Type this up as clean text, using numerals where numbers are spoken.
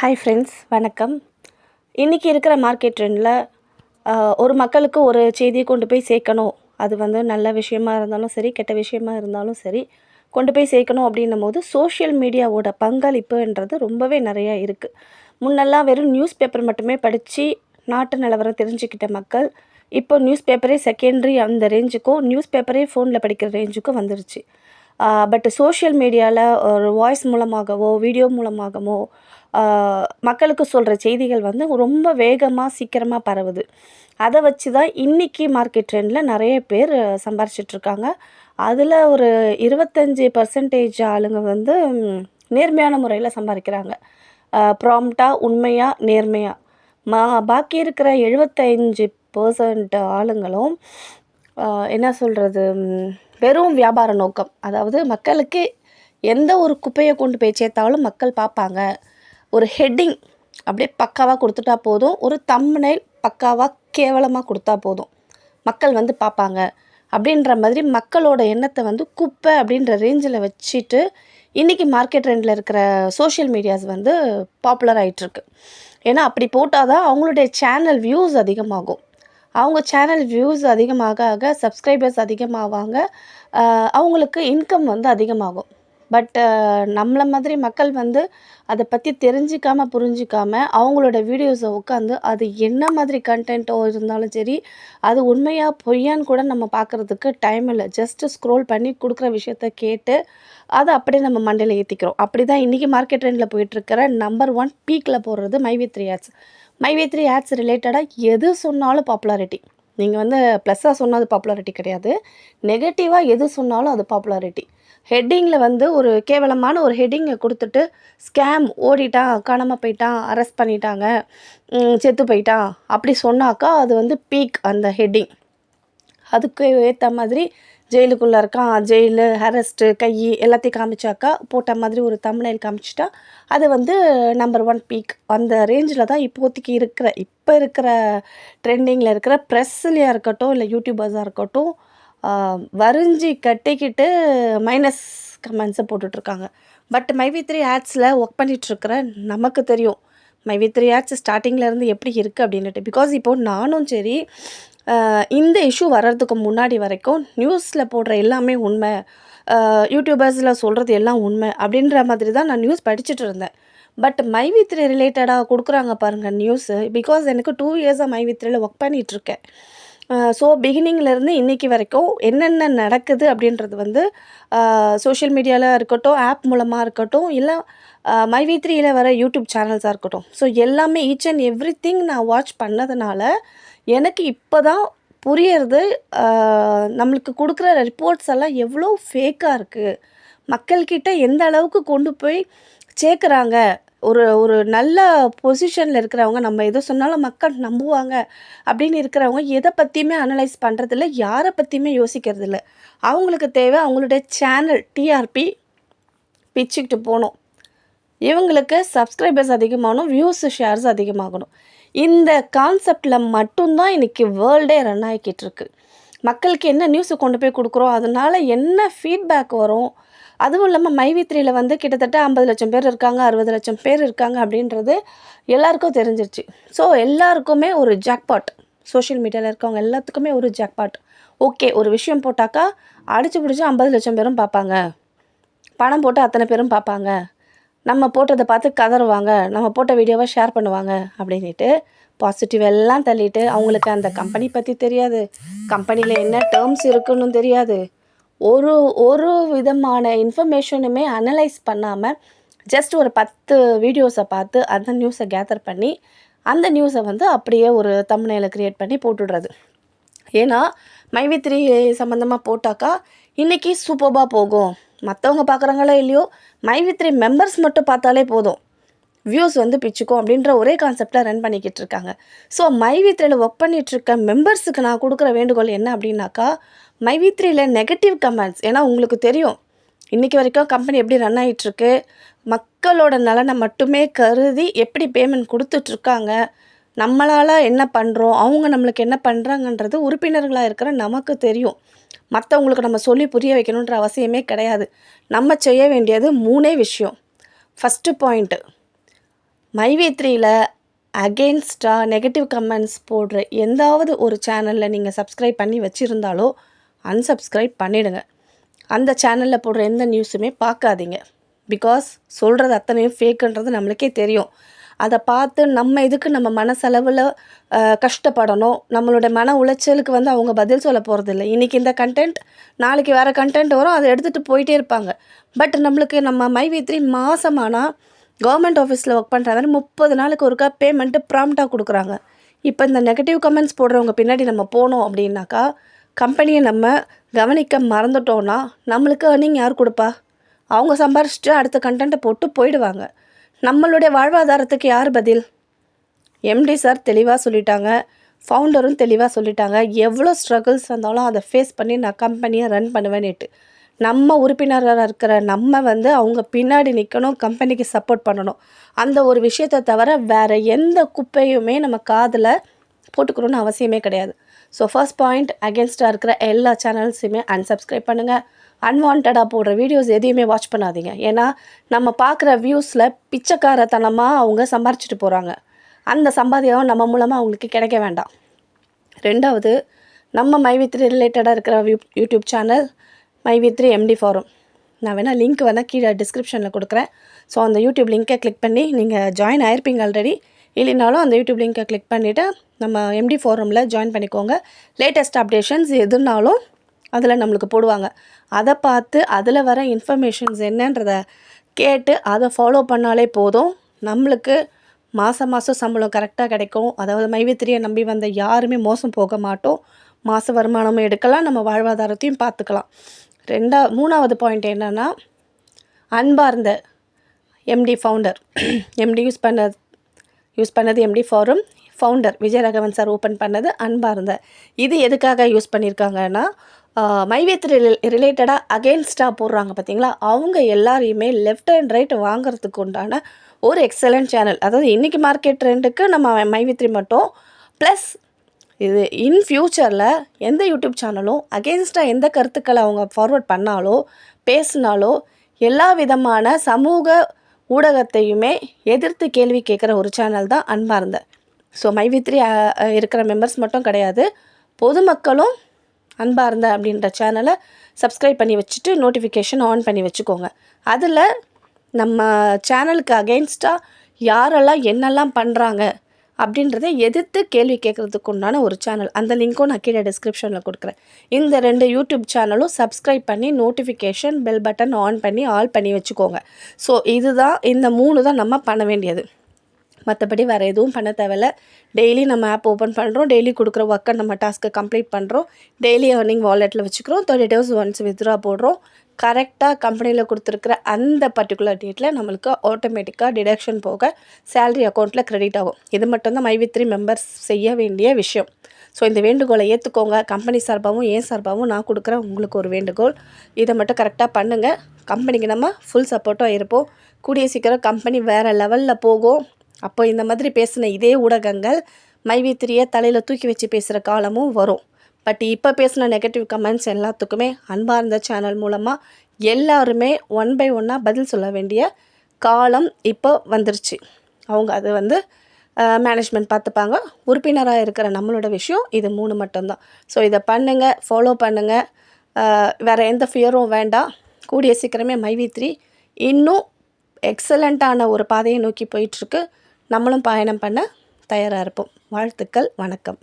Hi friends, வணக்கம். இன்றைக்கி இருக்கிற மார்க்கெட் ட்ரெண்டில் ஒரு மக்களுக்கு ஒரு செய்தியை கொண்டு போய் சேர்க்கணும். அது வந்து நல்ல விஷயமா இருந்தாலும் சரி, கெட்ட விஷயமா இருந்தாலும் சரி, கொண்டு போய் சேர்க்கணும் அப்படின்னும் போது சோஷியல் மீடியாவோட பங்களிப்புன்றது ரொம்பவே நிறையா இருக்குது. முன்னெல்லாம் வெறும் நியூஸ் பேப்பர் மட்டுமே படித்து நாட்டு நிலவரம் தெரிஞ்சுக்கிட்ட மக்கள் இப்போ நியூஸ் பேப்பரே செகண்டரி அந்த ரேஞ்சுக்கும், நியூஸ் பேப்பரே ஃபோனில் படிக்கிற ரேஞ்சுக்கும் வந்துருச்சு. பட் சோஷியல் மீடியாவில் ஒரு வாய்ஸ் மூலமாகவோ வீடியோ மூலமாகவோ மக்களுக்கு சொல்கிற செய்திகள் வந்து ரொம்ப வேகமாக சீக்கிரமாக பரவுது. அதை வச்சு தான் இன்றைக்கி மார்க்கெட் ட்ரெண்டில் நிறைய பேர் சம்பாரிச்சிட்ருக்காங்க. அதில் ஒரு 25% ஆளுங்க வந்து நேர்மையான முறையில் சம்பாதிக்கிறாங்க. ப்ராம்ப்டாக, உண்மையாக, நேர்மையாக. பாக்கி இருக்கிற 75% ஆளுங்களும் என்ன சொல்கிறது, வெறும் வியாபார நோக்கம். அதாவது மக்களுக்கு எந்த ஒரு குப்பையை கொண்டு போய் சேர்த்தாலும் மக்கள் பார்ப்பாங்க. ஒரு ஹெட்டிங் அப்படியே பக்காவாக கொடுத்துட்டா போதும், ஒரு தம்ப்நெயில் பக்காவாக கேவலமாக கொடுத்தா போதும், மக்கள் வந்து பார்ப்பாங்க அப்படின்ற மாதிரி மக்களோட எண்ணத்தை வந்து குப்பை அப்படின்ற ரேஞ்சில் வச்சுட்டு இன்றைக்கி மார்க்கெட் ட்ரெண்டில் இருக்கிற சோஷியல் மீடியாஸ் வந்து பாப்புலர் ஆகிட்டுருக்கு. ஏன்னா அப்படி போட்டால் தான் அவங்களுடைய சேனல் வியூஸ் அதிகமாகும். அவங்க சேனல் வியூஸ் அதிகமாக சப்ஸ்கிரைபர்ஸ் அதிகமாவாங்க, அவங்களுக்கு இன்கம் வந்து அதிகமாகும். பட் நம்மளை மாதிரி மக்கள் வந்து அதை பற்றி தெரிஞ்சிக்காமல் புரிஞ்சிக்காமல் அவங்களோட வீடியோஸை உட்காந்து அது என்ன மாதிரி கண்டென்ட்டோ இருந்தாலும் சரி, அது உண்மையாக பொய்யான்னு கூட நம்ம பார்க்குறதுக்கு டைம் இல்லை. ஜஸ்ட்டு ஸ்க்ரோல் பண்ணி கொடுக்குற விஷயத்த கேட்டு அதை அப்படியே நம்ம மண்டையில் ஏற்றிக்கிறோம். அப்படி தான் இன்றைக்கி மார்க்கெட் ட்ரெண்டில் போயிட்டுருக்கிற நம்பர் 1 பீக்கில் போடுறது மைவி3 ஆட்ஸ். மைவி3 ஆட்ஸ் ரிலேட்டடாக எது சொன்னாலும் பாப்புலாரிட்டி. நீங்கள் வந்து ப்ளஸ்ஸாக சொன்னால் அது பாப்புலாரிட்டி கிடையாது, நெகட்டிவாக எது சொன்னாலும் அது பாப்புலாரிட்டி. ஹெட்டிங்கில் வந்து ஒரு கேவலமான ஒரு ஹெட்டிங்கை கொடுத்துட்டு ஸ்கேம், ஓடிட்டான், காணாமல் போயிட்டான், அரெஸ்ட் பண்ணிட்டாங்க, செத்து போயிட்டான் அப்படி சொன்னாக்கா அது வந்து பீக் அந்த ஹெட்டிங். அதுக்கு ஏற்ற மாதிரி ஜெயிலுக்குள்ளே இருக்கான், ஜெயிலு, அரெஸ்ட்டு, கை எல்லாத்தையும் காமிச்சாக்கா போட்ட மாதிரி ஒரு தம்ப்நெயில் காமிச்சிட்டா அது வந்து நம்பர் 1 பீக். அந்த ரேஞ்சில் தான் இப்போதைக்கு இப்போ இருக்கிற ட்ரெண்டிங்கில் இருக்கிற ப்ரெஸ்ஸுலையாக இருக்கட்டும், இல்லை யூடியூபர்ஸாக இருக்கட்டும், வரிஞ்சி கட்டிக்கிட்டு மைனஸ் கமெண்ட்ஸை போட்டுட்ருக்காங்க. பட் மைவி3 ஆட்ஸில் ஒர்க் பண்ணிகிட்ருக்கிற நமக்கு தெரியும் மைவி3 ஆட்ஸ் ஸ்டார்டிங்லேருந்து எப்படி இருக்குது அப்படின்ட்டு. பிகாஸ் இப்போது நானும் சரி, இந்த இஷ்யூ வர்றதுக்கு முன்னாடி வரைக்கும் நியூஸில் போடுற எல்லாமே உண்மை, யூடியூபர்ஸில் சொல்கிறது எல்லாம் உண்மை அப்படின்ற மாதிரி தான் நான் நியூஸ் படிச்சுட்டு இருந்தேன். பட் மைவி3 ரிலேட்டடாக கொடுக்குறாங்க பாருங்கள் நியூஸு. பிகாஸ் எனக்கு 2 இயர்ஸாக மைவி3யில் ஒர்க் பண்ணிகிட்ருக்கேன். ஸோ பிகினிங்லேருந்து இன்றைக்கி வரைக்கும் என்னென்ன நடக்குது அப்படின்றது வந்து சோஷியல் மீடியாவில் இருக்கட்டும், ஆப் மூலமாக இருக்கட்டும், இல்லை மைவி3யில் வர யூடியூப் சேனல்ஸாக இருக்கட்டும், ஸோ எல்லாமே ஈச் அண்ட் எவ்ரிதிங் நான் வாட்ச் பண்ணதுனால எனக்கு இப்போ தான் புரியறது, நம்மளுக்கு கொடுக்குற ரிப்போர்ட்ஸ் எல்லாம் எவ்வளோ ஃபேக்காக இருக்குது, மக்கள்கிட்ட எந்த அளவுக்கு கொண்டு போய் சேர்க்குறாங்க. ஒரு ஒரு நல்ல பொசிஷனில் இருக்கிறவங்க, நம்ம எதை சொன்னாலும் மக்கள் நம்புவாங்க அப்படின்னு இருக்கிறவங்க எதை பற்றியுமே அனலைஸ் பண்ணுறதில்ல, யாரை பற்றியுமே யோசிக்கிறதில்ல. அவங்களுக்கு தேவை அவங்களுடைய சேனல் டிஆர்பி பிச்சுக்கிட்டு போகணும், இவங்களுக்கு சப்ஸ்கிரைபர்ஸ் அதிகமாகணும், வியூஸு ஷேர்ஸ் அதிகமாகணும். இந்த கான்செப்டில் மட்டும்தான் இன்றைக்கி வேர்ல்டே ரன் ஆகிக்கிட்டு இருக்கு. மக்களுக்கு என்ன நியூஸை கொண்டு போய் கொடுக்குறோம், அதனால் என்ன ஃபீட்பேக் வரும், அதுவும் இல்லாமல் மைவி3யில் வந்து கிட்டத்தட்ட 50 லட்சம் பேர் இருக்காங்க, 60 லட்சம் பேர் இருக்காங்க அப்படின்றது எல்லாருக்கும் தெரிஞ்சிருச்சு. ஸோ எல்லாருக்குமே ஒரு ஜாக்பாட், சோஷியல் மீடியாவில் இருக்கவங்க எல்லாத்துக்குமே ஒரு ஜாக்பாட். ஓகே, ஒரு விஷயம் போட்டாக்கா அடித்து பிடிச்சி 50 லட்சம் பேரும் பார்ப்பாங்க, பணம் போட்டு அத்தனை பேரும் பார்ப்பாங்க, நம்ம போட்டதை பார்த்து கதறுவாங்க, நம்ம போட்ட வீடியோவை ஷேர் பண்ணுவாங்க அப்படின்ட்டு பாசிட்டிவ் எல்லாம் தள்ளிட்டு, அவங்களுக்கு அந்த கம்பெனி பற்றி தெரியாது, கம்பெனியில் என்ன டேர்ம்ஸ் இருக்குன்னு தெரியாது, ஒரு ஒரு விதமான இன்ஃபர்மேஷனுமே அனலைஸ் பண்ணாமல் ஜஸ்ட் ஒரு 10 வீடியோஸை பார்த்து அந்த நியூஸை கேதர் பண்ணி அந்த நியூஸை வந்து அப்படியே ஒரு தம்ப்நெயிலை க்ரியேட் பண்ணி போட்டுடுறது. ஏன்னா மைவி3 சம்மந்தமாக போட்டாக்கா இன்றைக்கி சூப்பராக போகும், மற்றவங்க பார்க்குறாங்களோ இல்லையோ மைவி3 மெம்பர்ஸ் மட்டும் பார்த்தாலே போதும், வியூஸ் வந்து பிச்சுக்கும் அப்படின்ற ஒரே கான்செப்டில் ரன் பண்ணிக்கிட்டு இருக்காங்க. ஸோ மைவி3யில் ஒர்க் பண்ணிகிட்ருக்க மெம்பர்ஸுக்கு நான் கொடுக்குற வேண்டுகோள் என்ன அப்படின்னாக்கா, மைவி3யில் நெகட்டிவ் கமெண்ட்ஸ், ஏன்னா உங்களுக்கு தெரியும் இன்றைக்கி வரைக்கும் கம்பெனி எப்படி ரன் ஆகிட்டுருக்கு, மக்களோட நலனை மட்டுமே கருதி எப்படி பேமெண்ட் கொடுத்துட்ருக்காங்க, நம்மளால் என்ன பண்ணுறோம், அவங்க நம்மளுக்கு என்ன பண்ணுறாங்கன்றது உறுப்பினர்களாக இருக்கிற நமக்கு தெரியும். மற்றவங்களுக்கு நம்ம சொல்லி புரிய வைக்கணுன்ற அவசியமே கிடையாது. நம்ம செய்ய வேண்டியது 3 விஷயம். ஃபஸ்ட்டு பாயிண்ட்டு, மைவி3ல அகெயின்ஸ்டாக நெகட்டிவ் கமெண்ட்ஸ் போடுற எந்தாவது ஒரு சேனலில் நீங்கள் சப்ஸ்கிரைப் பண்ணி வச்சுருந்தாலோ அன்சப்ஸ்கிரைப் பண்ணிவிடுங்க. அந்த சேனலில் போடுற எந்த நியூஸுமே பார்க்காதீங்க. பிகாஸ் சொல்கிறது அத்தனையும் ஃபேக்குன்றது நம்மளுக்கே தெரியும். அதை பார்த்து நம்ம இதுக்கு நம்ம மனசளவில் கஷ்டப்படணும். நம்மளோட மன உளைச்சலுக்கு வந்து அவங்க பதில் சொல்ல போகிறதில்ல. இன்றைக்கி இந்த கண்டென்ட், நாளைக்கு வேறு கண்டென்ட் வரும், அதை எடுத்துகிட்டு போயிட்டே இருப்பாங்க. பட் நம்மளுக்கு நம்ம மைவி3 மாதமானால் கவர்மெண்ட் ஆஃபீஸில் ஒர்க் பண்ணுறாங்க, 30 நாளுக்கு ஒருக்கா பேமெண்ட்டு ப்ராம்ப்டாக கொடுக்குறாங்க. இப்போ இந்த நெகட்டிவ் கமெண்ட்ஸ் போடுறவங்க பின்னாடி நம்ம போனோம் அப்படின்னாக்கா, கம்பெனியை நம்ம கவனிக்க மறந்துட்டோன்னா நம்மளுக்கு ஏர்னிங் யார் கொடுப்பா? அவங்க சம்பாரிச்சிட்டு அடுத்த கண்டென்ட்டை போட்டு போயிடுவாங்க. நம்மளுடைய வாழ்வாதாரத்துக்கு யார் பதில்? எம்டி சார் தெளிவாக சொல்லிட்டாங்க, ஃபவுண்டரும் தெளிவாக சொல்லிட்டாங்க. எவ்வளோ ஸ்ட்ரகிள்ஸ் வந்தாலும் அதை ஃபேஸ் பண்ணி நான் கம்பெனியை ரன் பண்ணுவேன்னுட்டு. நம்ம உறுப்பினராக இருக்கிற நம்ம வந்து அவங்க பின்னாடி நிற்கணும், கம்பெனிக்கு சப்போர்ட் பண்ணணும். அந்த ஒரு விஷயத்தை தவிர வேறு எந்த குப்பையுமே நம்ம காதில் போட்டுக்கணும்னு அவசியமே கிடையாது. ஸோ ஃபர்ஸ்ட் பாயிண்ட், அகென்ஸ்டாக இருக்கிற எல்லா சேனல்ஸையுமே அன்சப்ஸ்கிரைப் பண்ணுங்கள். அன்வான்டாக போடுற வீடியோஸ் எதையுமே வாட்ச் பண்ணாதீங்க. ஏன்னா நம்ம பார்க்குற வியூஸில் பிச்சைக்காரத்தனமாக அவங்க சம்பாரிச்சிட்டு போகிறாங்க. அந்த சம்பாத்தியம் நம்ம மூலமாக அவங்களுக்கு கிடைக்க வேண்டாம். ரெண்டாவது, நம்ம மைவி3 ரிலேட்டடாக இருக்கிற யூடியூப் சேனல் மைவி3 எம்டி ஃபாரம். நான் வேணால் லிங்க் வேணால் கீழே டிஸ்கிரிப்ஷனில் கொடுக்குறேன். ஸோ அந்த யூடியூப் லிங்க்கை கிளிக் பண்ணி நீங்கள் ஜாயின் ஆயிருப்பீங்க ஆல்ரெடி. இல்லைனாலும் அந்த யூடியூப் லிங்க்கை கிளிக் பண்ணிவிட்டு நம்ம எம்டி ஃபாரமில் ஜாயின் பண்ணிக்கோங்க. லேட்டஸ்ட் அப்டேஷன்ஸ் எதுனாலும் அதில் நம்மளுக்கு போடுவாங்க. அதை பார்த்து அதில் வர இன்ஃபர்மேஷன்ஸ் என்னன்றதை கேட்டு அதை ஃபாலோ பண்ணாலே போதும். நம்மளுக்கு மாதம் சம்பளம் கரெக்டாக கிடைக்கும். அதாவது மைவி3யை நம்பி வந்த யாருமே மோசம் போக மாட்டோம். மாத வருமானமும் எடுக்கலாம், நம்ம வாழ்வாதாரத்தையும் பார்த்துக்கலாம். மூணாவது பாயிண்ட் என்னென்னா, அன்பார்ந்த எம்டி ஃபவுண்டர், எம்டி யூஸ் பண்ணது MD forum, founder Vijayaraghavan sir open பண்ணது அன்பார்ந்த. இது எதுக்காக யூஸ் பண்ணியிருக்காங்கன்னா, மைவி3 ரிலேட்டடாக அகெயின்ஸ்டாக போடுறாங்க பார்த்தீங்களா, அவங்க எல்லாரையுமே லெஃப்ட் அண்ட் ரைட் வாங்கிறதுக்கு உண்டான ஒரு எக்ஸலண்ட் சேனல். அதாவது இன்றைக்கி மார்க்கெட் ட்ரெண்டுக்கு நம்ம மைவி3 மட்டும் ப்ளஸ் இது இன் ஃப்யூச்சரில் எந்த யூடியூப் சேனலும் அகெயின்ஸ்டாக எந்த கருத்துக்களை அவங்க ஃபார்வர்ட் பண்ணாலோ பேசினாலோ எல்லா விதமான சமூக ஊடகத்தையுமே எதிர்த்து கேள்வி கேட்குற ஒரு சேனல் தான் அன்பார்ந்த. ஸோ மைவி3 இருக்கிற மெம்பர்ஸ் மட்டும் கிடையாது, பொதுமக்களும் அன்பார்ந்த அப்படின்ற சேனலை சப்ஸ்கிரைப் பண்ணி வச்சுட்டு நோட்டிஃபிகேஷன் ஆன் பண்ணி வச்சுக்கோங்க. அதில் நம்ம சேனலுக்கு அகெயின்ஸ்டாக யாரெல்லாம் என்னெல்லாம் பண்ணுறாங்க அப்படின்றத எதிர்த்து கேள்வி கேட்குறதுக்கு உண்டான ஒரு சேனல். அந்த லிங்க்கும் நான் கீழே டிஸ்கிரிப்ஷனில் கொடுக்குறேன். இந்த 2 யூடியூப் சேனலும் சப்ஸ்கிரைப் பண்ணி நோட்டிஃபிகேஷன் பெல் பட்டன் ஆன் பண்ணி ஆல் பண்ணி வச்சுக்கோங்க. ஸோ இதுதான், இந்த 3 தான் நம்ம பண்ண வேண்டியது. மற்றபடி வேறு எதுவும் பண்ண தேவையில்ல. டெய்லி நம்ம ஆப் ஓப்பன் பண்ணுறோம், டெய்லி கொடுக்குற ஒர்க்கை நம்ம டாஸ்க்கை கம்ப்ளீட் பண்ணுறோம், டெய்லி ஏர்னிங் வாலெட்டில் வச்சுக்கிறோம், 30 days ஒன்ஸ் வித்ட்ரா போடுறோம். கரெக்டாக கம்பெனியில் கொடுத்துருக்குற அந்த பர்டிகுலர் டேட்டில் நம்மளுக்கு ஆட்டோமேட்டிக்காக டிடக்ஷன் போக சேலரி அக்கௌண்ட்டில் க்ரெடிட் ஆகும். இது மட்டும்தான் மைவி3 மெம்பர்ஸ் செய்ய வேண்டிய விஷயம். ஸோ இந்த வேண்டுகோளை ஏற்றுக்கோங்க. கம்பெனி சார்பாகவும் ஏன் சார்பாகவும் நான் கொடுக்குற உங்களுக்கு ஒரு வேண்டுகோள். இதை மட்டும் கரெக்டாக பண்ணுங்கள். கம்பெனிக்கு நம்ம ஃபுல் சப்போர்ட்டாக இருப்போம். கூடிய சீக்கிரம் கம்பெனி வேறு லெவலில் போகும். அப்போ இந்த மாதிரி பேசின இதே ஊடகங்கள் மைவி3யை தலையில் தூக்கி வச்சு பேசுகிற காலமும் வரும். பட் இப்போ பேசின நெகட்டிவ் கமெண்ட்ஸ் எல்லாத்துக்குமே அன்பார்ந்த சேனல் மூலமாக எல்லாருமே 1 by 1 பதில் சொல்ல வேண்டிய காலம் இப்போ வந்துருச்சு. அவங்க அது வந்து மேனேஜ்மெண்ட் பார்த்துப்பாங்க. உறுப்பினராக இருக்கிற நம்மளோட விஷயம் இது 3 மட்டும்தான். ஸோ இதை பண்ணுங்கள், ஃபாலோ பண்ணுங்கள். வேறு எந்த ஃபியரும் வேண்டாம். கூடிய சீக்கிரமே மைவி3 இன்னும் எக்ஸலண்ட்டான ஒரு பாதையை நோக்கி போயிட்டுருக்கு. நம்மளும் பயணம் பண்ண தயாராக இருப்போம். வாழ்த்துக்கள், வணக்கம்.